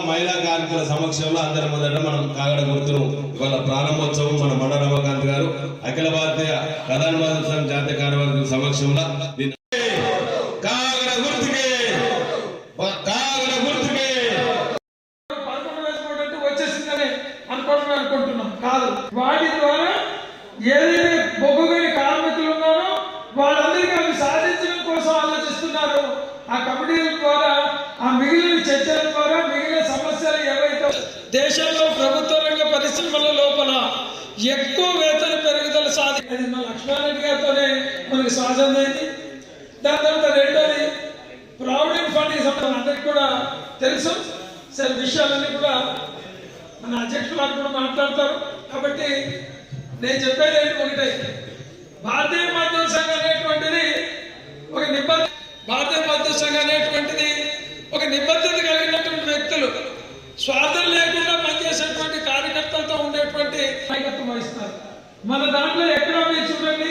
మహిళా కార్మికుల సమక్షంలో అందరి మొదట మనం కాగడ గుర్తును ఇవాళ ప్రారంభోత్సవం మన మండ రమకాంత్ గారు అఖిల భారతీయ ప్రధాన మంత్రి సంఘ జాతీయ కార్యవర్గ సమక్షంలో కాగడ గుర్తుకే వచ్చేసిందని అనుకుంటున్నాం కాదు. వాటి ద్వారా ఏదైతే బొగ్గుగని కార్మికులు ఉన్నారో వాళ్ళందరికీ అవి సాధించడం కోసం ఆలోచిస్తున్నారు. ఆ కమిటీల ద్వారా ఆ మిగిలిన చర్చల ద్వారా మిగిలిన సమస్యలు ఏవైతే దేశంలో ప్రభుత్వ రంగ పరిశ్రమల లోపల ఎక్కువ వేతన పెరుగుదల సాధించింది మన లక్ష్మారెడ్డి గారితోనే మనకి స్వాతంత్రైంది. దాని తర్వాత రెండోది ప్రావిడెంట్ ఫండ్ అందరికి కూడా తెలుసు. సార్ విషయాలన్నీ కూడా మన అధ్యక్షులు కూడా మాట్లాడతారు. కాబట్టి నేను చెప్పేది ఒకటే, భారతీయ మజ్దూర్ సంఘం అనేటువంటిది ఒక నిబద్ధత, భారతీయ మజ్దూర్ సంఘం అనేటువంటిది ఒక నిబద్ధత కలిగినటువంటి వ్యక్తులు, స్వార్థం లేకుండా పనిచేసేటువంటి కార్యకర్తలతో ఉండేటువంటి నాయకత్వం వహిస్తారు. మన దాంట్లో ఎక్కడ మీరు చూడండి,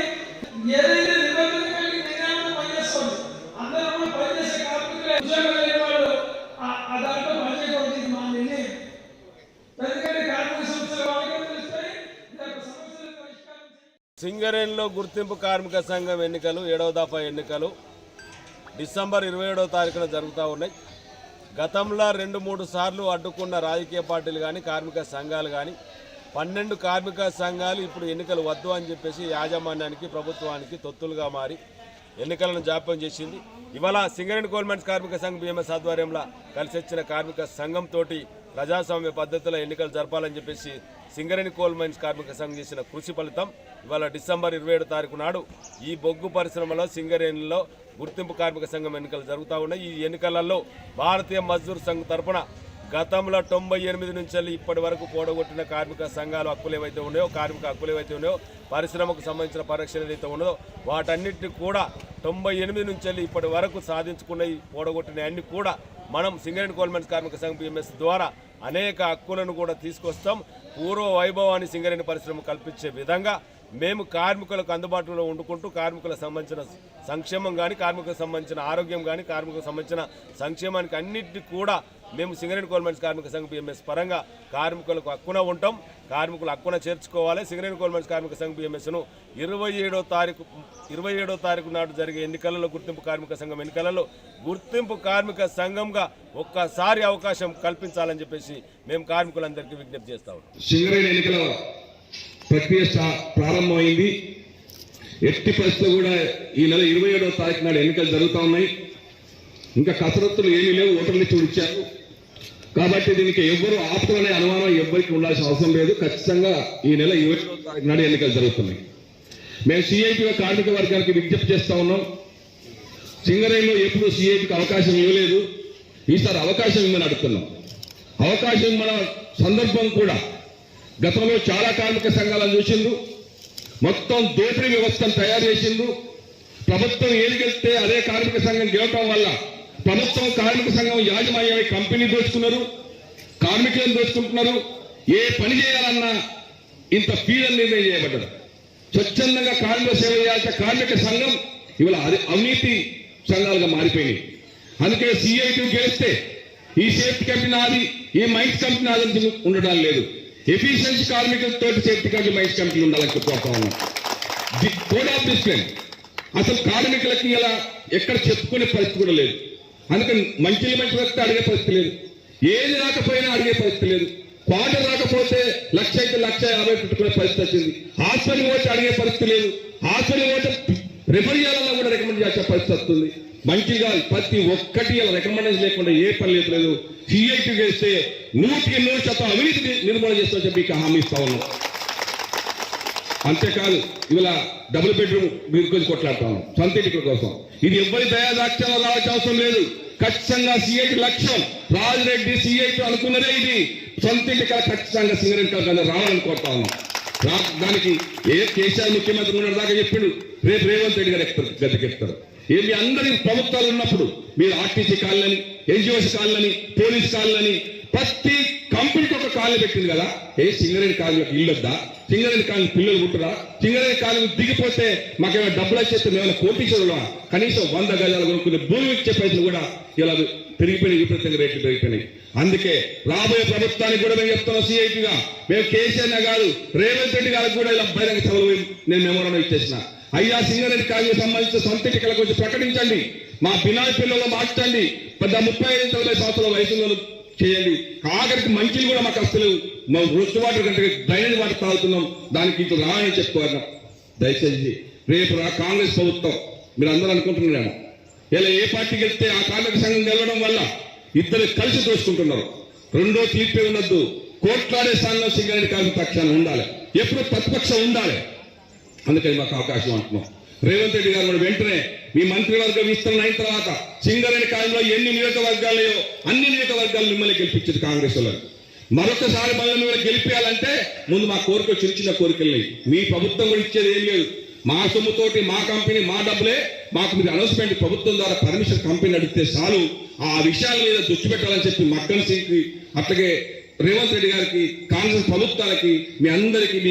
ఏదైతే నిబద్ధత కలిగి నిర్ణయం పనిచేస్తుంది అందరూ కూడా పనిచేసే కార్మికులే, ఉద్యోగం లేని వాళ్ళు ఆ దాంట్లో పనిచేయకూడదు. ఇది మా నిర్ణయం. ఎందుకంటే కార్మిక సంస్థల వాళ్ళకే తెలుస్తాయి. సింగరేణిలో గుర్తింపు కార్మిక సంఘం ఎన్నికలు 7వ దఫా ఎన్నికలు డిసెంబర్ 27వ తారీఖున జరుగుతూ ఉన్నాయి. గతంలో 2-3 సార్లు అడ్డుకున్న రాజకీయ పార్టీలు కానీ కార్మిక సంఘాలు కానీ 12 కార్మిక సంఘాలు ఇప్పుడు ఎన్నికలు వద్దు అని చెప్పేసి యాజమాన్యానికి ప్రభుత్వానికి తొత్తులుగా మారి ఎన్నికలను జాప్యం చేసింది. ఇవాళ సింగరేణి కోల్ మైన్స్ కార్మిక సంఘం బిఎంఎస్ ఆధ్వర్యంలో కలిసి వచ్చిన కార్మిక సంఘంతో ప్రజాస్వామ్య పద్ధతిలో ఎన్నికలు జరపాలని చెప్పేసి సింగరేణి కోల్ మైన్స్ కార్మిక సంఘం చేసిన కృషి ఫలితం ఇవాళ డిసెంబర్ 27వ తారీఖు నాడు ఈ బొగ్గు పరిశ్రమలో సింగరేణిలో గుర్తింపు కార్మిక సంఘం ఎన్నికలు జరుగుతూ ఉన్నాయి. ఈ ఎన్నికలలో భారతీయ మజ్దూర్ సంఘ్ తరఫున గతంలో 98 నుంచి ఇప్పటి వరకు పోడగొట్టిన కార్మిక సంఘాలు హక్కులు ఏవైతే ఉన్నాయో, కార్మిక హక్కులు ఏవైతే ఉన్నాయో, పరిశ్రమకు సంబంధించిన పరిరక్షణ ఏదైతే ఉన్నదో వాటన్నిటిని కూడా 98 నుంచి ఇప్పటి వరకు సాధించుకున్న ఈ పోడగొట్టిన అన్ని కూడా మనం సింగరేణి కోల్ మైన్స్ కార్మిక సంఘం బిఎంఎస్ ద్వారా అనేక హక్కులను కూడా తీసుకొస్తాం. పూర్వ వైభవాన్ని సింగరేణి పరిశ్రమ కల్పించే విధంగా మేము కార్మికులకు అందుబాటులో ఉండుకుంటూ కార్మికులకు సంబంధించిన సంక్షేమం కానీ, కార్మికులకు సంబంధించిన ఆరోగ్యం కానీ, కార్మికులకు సంబంధించిన సంక్షేమానికి అన్నింటినీ కూడా మేము సింగరేణి కోల్ మైన్స్ కార్మిక సంఘం బిఎంఎస్ పరంగా కార్మికులకు హక్కున ఉంటాం. కార్మికులు హక్కున చేర్చుకోవాలి. సింగరేణి కోల్ మైన్స్ కార్మిక సంఘం బిఎంఎస్ను 27వ తారీఖు నాడు జరిగే ఎన్నికలలో గుర్తింపు కార్మిక సంఘం ఎన్నికలలో గుర్తింపు కార్మిక సంఘంగా ఒక్కసారి అవకాశం కల్పించాలని చెప్పేసి మేము కార్మికులందరికీ విజ్ఞప్తి చేస్తా ఉన్నాం. సింగరేణి ఎన్నికల ప్రక్రియ ప్రారంభమైంది. ఎట్టి పరిస్థితులు కూడా ఈ నెల 27వ తారీఖు నాడు ఎన్నికలు జరుగుతూ ఉన్నాయి. ఇంకా కసరత్తులు ఏమీ లేవు, ఓటర్ లిస్టు ఇచ్చారు. కాబట్టి దీనికి ఎవ్వరూ ఆపుతున్న అనుమానం ఎవ్వరికి ఉండాల్సిన అవసరం లేదు. ఖచ్చితంగా ఈ నెల 27వ తారీఖు నాడు ఎన్నికలు జరుగుతున్నాయి. మేము సిఐటిగా కార్మిక వర్గానికి విజ్ఞప్తి చేస్తా ఉన్నాం. సింగరేణిలో ఎప్పుడు సిఐటికి అవకాశం ఇవ్వలేదు, ఈసారి అవకాశం ఇవ్వమని అడుగుతున్నాం. అవకాశం ఇవ్వమన్న సందర్భం కూడా గతంలో చాలా కార్మిక సంఘాలను చూసిండ్రు, మొత్తం దోపిడీ వ్యవస్థను తయారు చేసిండ్రు. ప్రభుత్వం ఏది గెలిస్తే అదే కార్మిక సంఘం గెలవటం వల్ల ప్రభుత్వం కార్మిక సంఘం యాజమాన్యమై కంపెనీ దోచుకున్నారు, కార్మికులను దోచుకుంటున్నారు. ఏ పని చేయాలన్నా ఇంత ఫీజులు నిర్ణయం చేయబడ్డది. స్వచ్ఛందంగా కార్మిక సేవ చేయాల్సిన కార్మిక సంఘం ఇవాళ అవినీతి సంఘాలుగా మారిపోయినాయి. అందుకే CIT గెలిస్తే ఈ సేఫ్టీ కంపెనీ నాది, ఈ మైన్స్ కంపెనీ నాది ఉండడం లేదు. ఎఫిషియన్సీ కార్మికులతో సేఫ్టీ కంపెనీ మైన్స్ కంపెనీలు ఉండాలని చెప్పుకోతా ఉన్నాం. ది కోడ్ ఆఫ్ డిసిప్లిన్ అసలు కార్మికులకి ఇలా ఎక్కడ చెప్పుకునే పరిస్థితి కూడా లేదు. అందుకని మంచి వస్తే అడిగే పరిస్థితి లేదు, ఏది రాకపోయినా అడిగే పరిస్థితి లేదు. క్వార్టర్ రాకపోతే 1,00,000 అయితే 1,50,000 పెట్టుకునే పరిస్థితి వచ్చింది. హాస్పిటల్ పోతే అడిగే పరిస్థితి లేదు, హాస్పిటల్ పోతే రిఫర్ చేయాలన్నా కూడా రికమెండ్ చేసే పరిస్థితి వస్తుంది. మంచిగా ప్రతి ఒక్కటి ఇలా రికమెండేషన్ లేకుండా ఏ పని లేదు. CIT చేస్తే 100% అవినీతి నిర్మూలన చేస్తామని చెప్పి ఇక హామీ ఇస్తా ఉన్నాం. అంతేకాదు ఇవాళ డబుల్ బెడ్రూమ్ మీరు గురించి కొట్లాడుతాను సొంత ఇంటి కోసం. ఇది ఎవరి దయాదాక్షాలు రావాల్సిన అవసరం లేదు. ఖచ్చితంగా CIT లక్ష్యం, రాజిరెడ్డి CIT అనుకున్నదే ఇది. సొంత ఇంటి కల ఖచ్చితంగా సింగరేణి కల రావాలని కోరుతా ఉన్నాం. దానికి కేసీఆర్ ముఖ్యమంత్రి ఉన్న దాకా చెప్పిండు, రేపు రేవంత్ రెడ్డి గారు గద్దెకెత్తారు. ఏమి అందరి ప్రభుత్వాలు ఉన్నప్పుడు మీరు RTC colony, NGOs colony, police colony, ప్రతి కంపెనీకి ఒక కాలనీ పెట్టింది కదా. సింగరేణి కాలనీకి ఇల్లు వద్దా? సింగరేణి కాలనీ పిల్లలు పుట్టరా? సింగరేణి కాలనీ దిగిపోతే మాకేమైనా డబ్బులు వచ్చేస్తే మేమైనా కోటీశ్వరులా? కనీసం 100 గజాలు కొనుక్కునే భూమి ఇచ్చే పైసలు కూడా ఇలా పెరిగిపోయినాయి, విపరీతంగా రేట్లు పెరిగిపోయినాయి. అందుకే రాబోయే ప్రభుత్వానికి కూడా మేము చెప్తున్నాం CIT గా, మేము కేసీఆర్ గారు రేవంత్ రెడ్డి గారికి కూడా ఇలా బహిరంగ సభలు నేను మెమోరాండం ఇచ్చేసిన. అయ్యా సింగరేణి కాలనీకి సంబంధించిన సొంత ఇంటికల గురించి ప్రకటించండి, మా బినామీ పిల్లలు మార్చండి, 35-40 సంవత్సరాల వయసులో చేయండి. ఆఖరికి మంచిలు కూడా మాకు అసలు మా రొచ్చు వాటర్ కంటే డ్రైనేజ్ వాటర్ తాగుతున్నాం, దానికి ఇటు రాని చెప్పుకోవాలి. దయచేసి రేపు కాంగ్రెస్ ప్రభుత్వం మీరు అందరూ అనుకుంటున్నారేమో ఇలా ఏ పార్టీ గెలిస్తే ఆ కార్మిక సంఘం గెలవడం వల్ల ఇద్దరు కలిసి దోచుకుంటున్నారు. రెండో తీర్పే ఉండద్దు. కోట్లాడే స్థానంలో సింగరేణి కార్మిక పక్షాన ఉండాలి, ఎప్పుడు ప్రతిపక్షం ఉండాలి. అందుకని మాకు అవకాశం అంటున్నాం. రేవంత్ రెడ్డి గారు వెంటనే మీ మంత్రివర్గం విస్తరణ అయిన తర్వాత సింగరేణి కాలంలో ఎన్ని నియోజకవర్గాలయో అన్ని నియోజకవర్గాలు మిమ్మల్ని గెలిపించింది కాంగ్రెస్ వాళ్ళు. మరొకసారి మళ్ళీ మిమ్మల్ని గెలిపేయాలంటే ముందు మా కోరిక చిన్న కోరికలు మీ ప్రభుత్వం కూడా ఇచ్చేది ఏం లేదు. మా సొమ్ముతోటి మా కంపెనీ మా డబ్బులే మాకు మీరు అనౌన్స్మెంట్ ప్రభుత్వం ద్వారా పర్మిషన్ కంపెనీ అడిగితే చాలు. ఆ విషయాల మీద దృష్టి పెట్టాలని చెప్పి మక్కన్ సింగ్కి అట్లాగే రేవంత్ రెడ్డి గారికి కాంగ్రెస్ ప్రభుత్వానికి మీ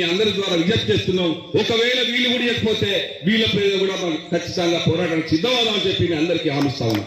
అందరి ద్వారా విజ్ఞప్తి చేస్తున్నాం. ఒకవేళ వీళ్ళు కూడా ఇవ్వకపోతే వీళ్ళ పేరు కూడా మనం ఖచ్చితంగా పోరాటానికి సిద్ధమవుదామని చెప్పి మీ అందరికీ హామీ ఇస్తా ఉన్నాం.